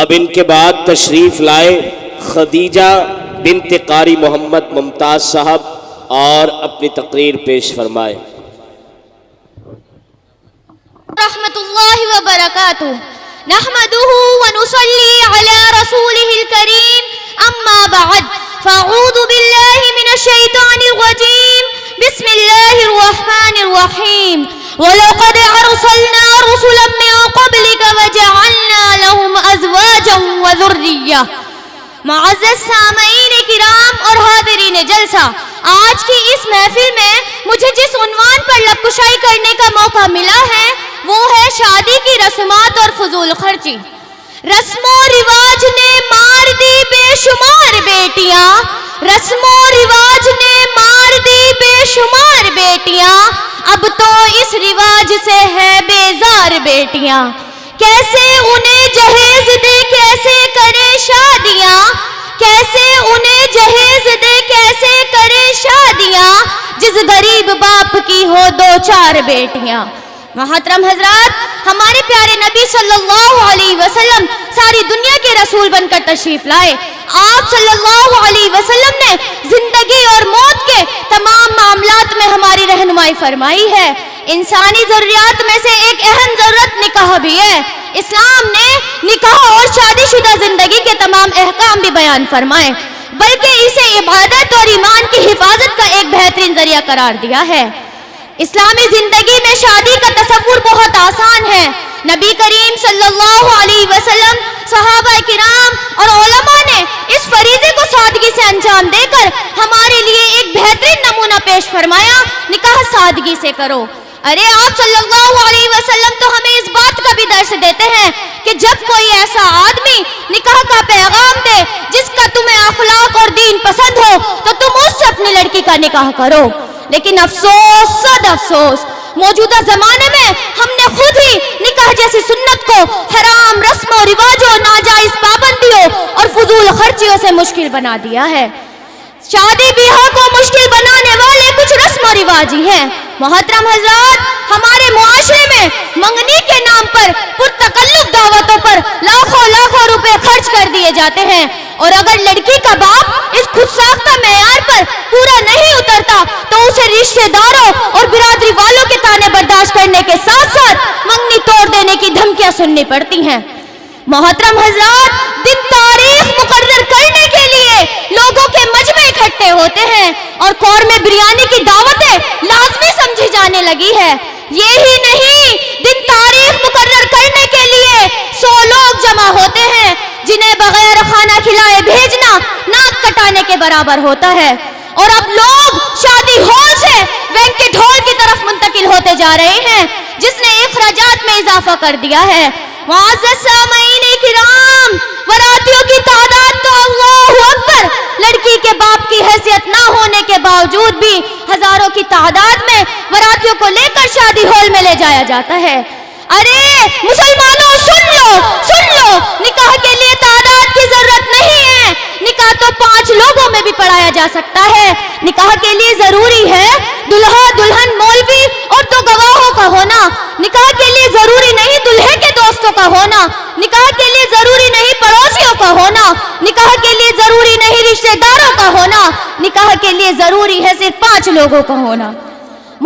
اب ان کے بعد تشریف لائے خدیجہ بنت قاری محمد ممتاز صاحب اور اپنی تقریر پیش فرمائے۔ رحمت اللہ وبرکاتہ، نحمده ونصلی علی رسوله الکریم، اما بعد فاعوذ باللہ من الشیطان الرجیم، بسم اللہ الرحمن الرحیم، وَلَقَدْ أَرْسَلْنَا رُسُلًا مِّن قَبْلِكَ وَجَعَلْنَا لَهُمْ أَزْوَاجًا وَذُرِّيَّةً۔ معزز سامعین کرام اور حاضرین جلسہ، آج کی اس محفل میں مجھے جس عنوان پر لب کشائی کرنے کا موقع ملا ہے وہ ہے شادی کی رسومات اور فضول خرچی۔ رسم و رواج نے مار دی بے شمار بیٹیاں، رسم و رواج نے مار دی بے شمار بیٹیاں، اب تو اس رواج سے ہے بیزار بیٹیاں۔ کیسے انہیں جہیز دے کیسے کرے شادیاں، کیسے انہیں جہیز دے کیسے کرے شادیاں، جس غریب باپ کی ہو دو چار بیٹیاں۔ محترم حضرات، ہمارے پیارے نبی صلی اللہ علیہ وسلم ساری دنیا کے رسول بن کر تشریف لائے۔ آپ صلی اللہ علیہ وسلم نے زندگی اور موت کے تمام معاملات میں ہماری رہنمائی فرمائی ہے۔ انسانی ضروریات میں سے ایک اہم ضرورت نکاح بھی ہے۔ اسلام نے نکاح اور شادی شدہ زندگی کے تمام احکام بھی بیان فرمائے، بلکہ اسے عبادت اور ایمان کی حفاظت کا ایک بہترین ذریعہ قرار دیا ہے۔ اسلامی زندگی میں شادی کا تصور بہت آسان ہے۔ نبی کریم صلی اللہ علیہ وسلم، صحابہ کرام اور علماء نے اس فریضے کو سادگی سے انجام دے کر ہمارے لیے ایک بہترین نمونہ پیش فرمایا، نکاح سادگی سے کرو۔ ارے آپ صلی اللہ علیہ وسلم تو ہمیں اس بات کا بھی درس دیتے ہیں کہ جب کوئی ایسا آدمی نکاح کا پیغام دے جس کا تمہیں اخلاق اور دین پسند ہو تو تم اس سے اپنی لڑکی کا نکاح کرو۔ لیکن افسوس صد افسوس، موجودہ زمانے میں ہم نے خود ہی نکاح جیسی سنت کو حرام رسم و رواجوں، ناجائز پابندیوں اور فضول خرچیوں سے مشکل بنا دیا ہے۔ شادی بیاہ کو مشکل بنانے والے کچھ رسم و رواج ہی ہیں۔ محترم حضرات، ہمارے معاشرے میں منگنی کے نام پر پرتکلف دعوتوں پر لاکھوں لاکھوں روپے خرچ کر دیے جاتے ہیں، اور اگر لڑکی کا باپ اس خود ساختہ معیار پر پورا نہیں اترتا تو اسے رشتہ داروں اور برادری والوں کے طعنے برداشت کرنے کے ساتھ ساتھ منگنی توڑ دینے کی دھمکیاں سننی پڑتی ہیں۔ محترم حضرات، دن تاریخ مقرر کرنے کے لیے لوگوں کے مجمع اکٹھے ہوتے ہیں اور قورمے بریانی کی دعوتیں لازمی سمجھی جانے لگی ہے۔ یہی نہیں، دن تاریخ مقرر کرنے کے لیے 100 لوگ جمع ہوتے ہیں جنہیں بغیر کھانا کھلائے بھیجنا ناک کٹانے کے برابر ہوتا ہے، اور اب لوگ شادی ہال سے بینکٹ ہال کی طرف منتقل ہوتے جا رہے ہیں جس نے اخراجات میں اضافہ کر دیا ہے۔ معزز سامعین کرام، براتیوں کی تعداد تو اللہ اکبر، لڑکی کے باپ کی حیثیت نہ ہونے کے باوجود بھی ہزاروں کی تعداد میں براتیوں کو لے کر شادی ہال میں لے جایا جاتا ہے۔ ارے مسلمانوں، سن لو، نکاح کے لیے تعداد کی ضرورت نہیں ہے۔ نکاح تو 5 لوگوں میں بھی پڑھایا جا سکتا ہے۔ نکاح کے لیے ضروری ہے دلہا، دلہن، مولوی اور 2 گواہوں کا ہونا۔ نکاح کے لیے ضروری نہیں دلہے کے دوستوں کا ہونا۔ نکاح کے لیے ضروری نہیں پڑوسیوں کا ہونا۔ نکاح کے لیے ضروری نہیں رشتہ داروں کا ہونا۔ نکاح کے لیے ضروری ہے صرف 5 لوگوں کا ہونا۔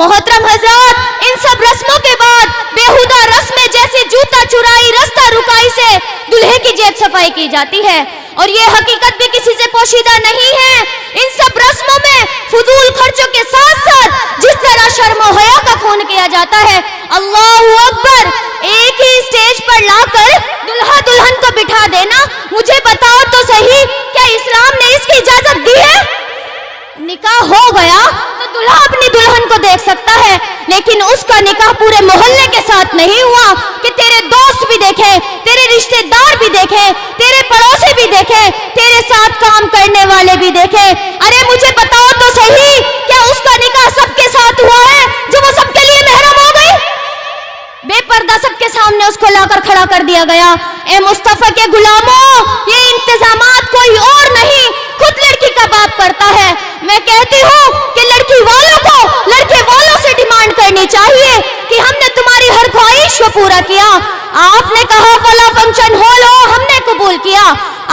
محترم حضرات، ان سب رسموں کے بعد بیہودہ رسمیں جیسے جوتا چرائی، رستہ رکائی سے دلہے کی جیب صفائی کی جاتی ہے، اور یہ حقیقت بھی کسی سے پوشیدہ نہیں ہے۔ ان سب رسموں میں فضول خرچوں کے ساتھ ساتھ جس طرح شرم و حیا کا خون کیا جاتا ہے، اللہ اکبر، ایک ہی اسٹیج پر لا کر دلہا دلہن کو بٹھا دینا، مجھے بتاؤ تو صحیح، کیا اسلام نے اس کی اجازت دی ہے؟ نکاح ہو گیا تو دلہا اپنی دلہن کو دیکھ سکتا ہے، لیکن اس کا نکاح پورے محلے کے ساتھ نہیں ہوا کہ تیرے دوست بھی دیکھیں، تیرے رشتہ دار بھی دیکھیں، تیرے پڑوسی بھی دیکھیں، تیرے ساتھ کام کرنے والے بھی دیکھیں۔ ارے مجھے بتاؤ تو صحیح، کیا اس کا نکاح سب کے ساتھ ہوا ہے جو وہ سب کے لیے محرم ہو گئی؟ بے پردہ سب کے سامنے اس کو لا کر کھڑا کر دیا گیا۔ اے مصطفیٰ کے غلاموں، یہ انتظامات کوئی اور نہیں، خود لڑکی کا باپ کرتا ہے۔ میں کہتی ہوں کہ لڑکی والوں کو لڑکے والوں سے ڈیمانڈ کرنی چاہیے کہ ہم نے تمہاری ہر خواہش کو پورا کیا۔ آپ نے کہا فلاں فنکشن ہال ہو، ہم نے قبول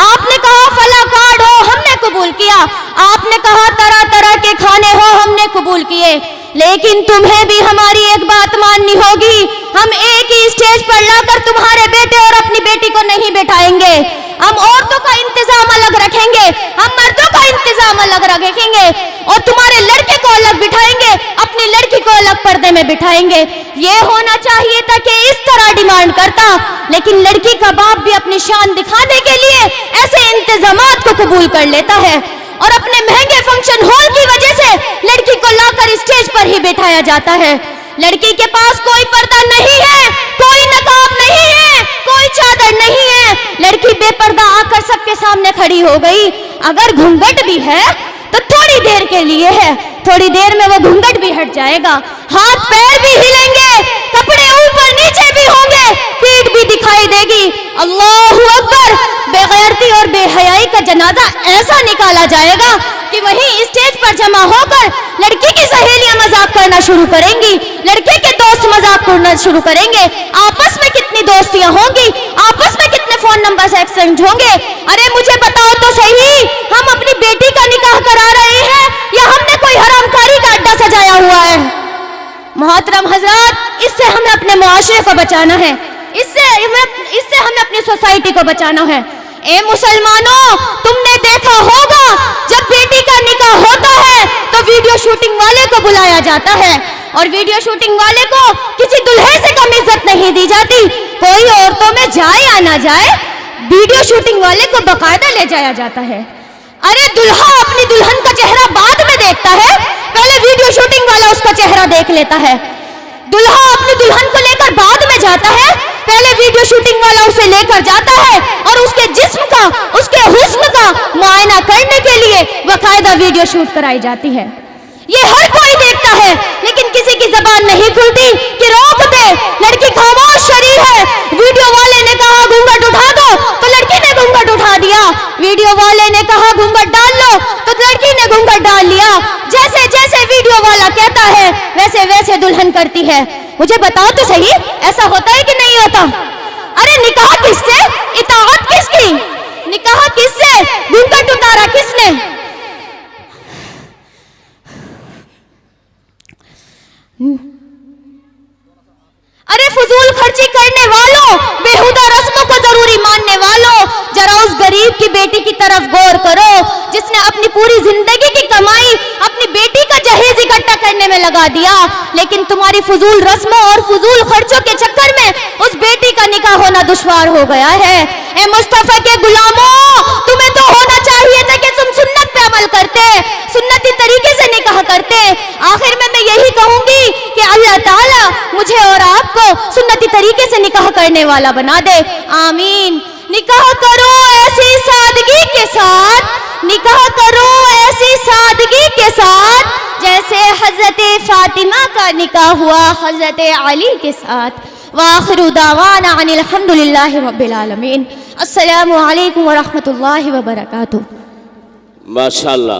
آپ نے کہا فلاں کارڈ ہو، ہم نے قبول کیا، آپ نے کہا طرح طرح کے کھانے ہو، ہم نے قبول کیے، لیکن تمہیں بھی ہماری ایک بات ماننی ہوگی، ہم ایک ہی اسٹیج پر لا کر تمہارے بیٹے اور اپنی بیٹی کو نہیں بٹھائیں گے، ہم عورتوں کا انتظام الگ رکھیں گے، ہم مردوں کا انتظام الگ رکھیں گے، اور تمہارے لڑکے کو الگ بٹھائیں گے، اپنی لڑکی کو الگ پردے میں بٹھائیں گے۔ یہ ہونا چاہیے تھا کہ اس طرح ڈیمانڈ کرتا، لیکن لڑکی کا باپ بھی اپنی شان دکھانے کے لیے ایسے انتظامات کو قبول کر لیتا ہے، اور اپنے مہنگے فنکشن ہال کی وجہ سے لڑکی کو لا کر اسٹیج پر ہی بٹھایا جاتا ہے۔ لڑکی کے پاس کوئی پردہ نہیں ہے، کوئی نقاب نہیں ہے، کوئی چادر نہیں ہے، لڑکی بے پردہ آ کر سب کے سامنے کھڑی ہو گئی۔ اگر گھونگھٹ بھی ہے تو تھوڑی دیر کے لیے ہے، تھوڑی دیر میں وہ گھونگھٹ بھی ہٹ جائے گا، ہاتھ پیر بھی ہلیں گے، کپڑے اوپر نیچے بھی ہوں گے، پیٹھ بھی دکھائی دے گی۔ اللہ اکبر! بے غیرتی اور بے حیائی کا جنازہ ایسا نکالا جائے گا کہ وہیں اسٹیج پر جمع ہو کر لڑکی کی سہیلیاں مذاق کرنا شروع کریں گی، لڑکے کے دوست مذاق کرنا شروع کریں گے، آپس میں کتنی دوستیاں ہوں گی، آپس میں کتنے فون نمبر ایکسچینج ہوں گے۔ ارے مجھے بتاؤ تو صحیح، ہم اپنی بیٹی کا نکاح کرا رہے ہیں یا ہم نے کوئی حرام کاری کا اڈا سجایا ہوا ہے؟ محترم حضرات، اس سے ہمیں اپنے معاشرے کو بچانا ہے، اس سے ہمیں اپنی سوسائٹی کو بچانا ہے۔ اے مسلمانوں، تم نے دیکھا ہوگا جب بیٹی کا نکاح ہوتا ہے تو ویڈیو شوٹنگ والے کو بلایا جاتا ہے، اور ویڈیو شوٹنگ والے کو کسی دلہے سے کم عزت نہیں دی جاتی، کوئی عورتوں میں جائے یا نہ جائے، ویڈیو شوٹنگ والے کو باقاعدہ لے جایا جاتا ہے۔ ارے دلہا اپنی دلہن کا چہرہ بعد میں دیکھتا ہے، پہلے ویڈیو شوٹنگ والا اس کا چہرہ دیکھ لیتا ہے۔ دلہا اپنی دلہن کو لے کر بعد میں جاتا ہے، پہلے ویڈیو شوٹنگ والا اسے لے کر جاتا ہے، اور اس کے جسم کا، اس کے حسن کا معائنہ کرنے کے لیے باقاعدہ ویڈیو شوٹ کرائی جاتی ہے۔ یہ ہر کوئی دیکھتا ہے، لیکن کسی کی زبان نہیں کھلتی کہ روک دے، لڑکی خاموش شری ہے۔ ویڈیو والے نے کہا گھونگھٹ اٹھا دو تو لڑکی نے گھونگھٹ اٹھا دیا، ویڈیو والے نے کہا گھونگھٹ ڈال لو تو لڑکی نے گھونگھٹ ڈال لیا۔ جیسے جیسے ویڈیو والا کہتا ہے ویسے ویسے دلہن کرتی ہے۔ مجھے بتاؤ تو صحیح، ایسا ہوتا ہے کہ نہیں ہوتا؟ ارے نکاح کس سے؟ اطاعت کس کی؟ نکاح کس سے؟ گھونگھٹ اتارا کس نے؟ ارے فضول خرچی کرنے والوں، بےہودہ رسموں کو ضروری ماننے والوں، ذرا اس غریب کی بیٹی کی طرف غور کرو جس نے اپنی پوری زندگی کی کمائی اپنی بیٹی کا جہیز اکٹھا کرنے میں لگا دیا، لیکن تمہاری فضول رسموں اور فضول خرچوں کے چکر میں اس بیٹی کا نکاح ہونا دشوار ہو گیا ہے۔ اے مصطفیٰ کے غلاموں، تمہیں تو ہونا چاہیے تھا کہ تم سنت پہ عمل کرتے، سنتی طریقے سے نکاح کرتے۔ آخر میں یہی کہوں گی کہ اللہ تعالیٰ مجھے اور آپ کو سنتی طریقے سے نکاح کرنے والا بنا دے، آمین۔ نکاح کرو ایسی سادگی کے ساتھ، نکاح کرو ایسی سادگی کے ساتھ جیسے حضرت فاطمہ کا نکاح ہوا حضرت علی کے ساتھ۔ وآخر دعوانا ان الحمدللہ رب العالمین۔ السلام علیکم ورحمۃ اللہ وبرکاتہ۔ ماشاءاللہ۔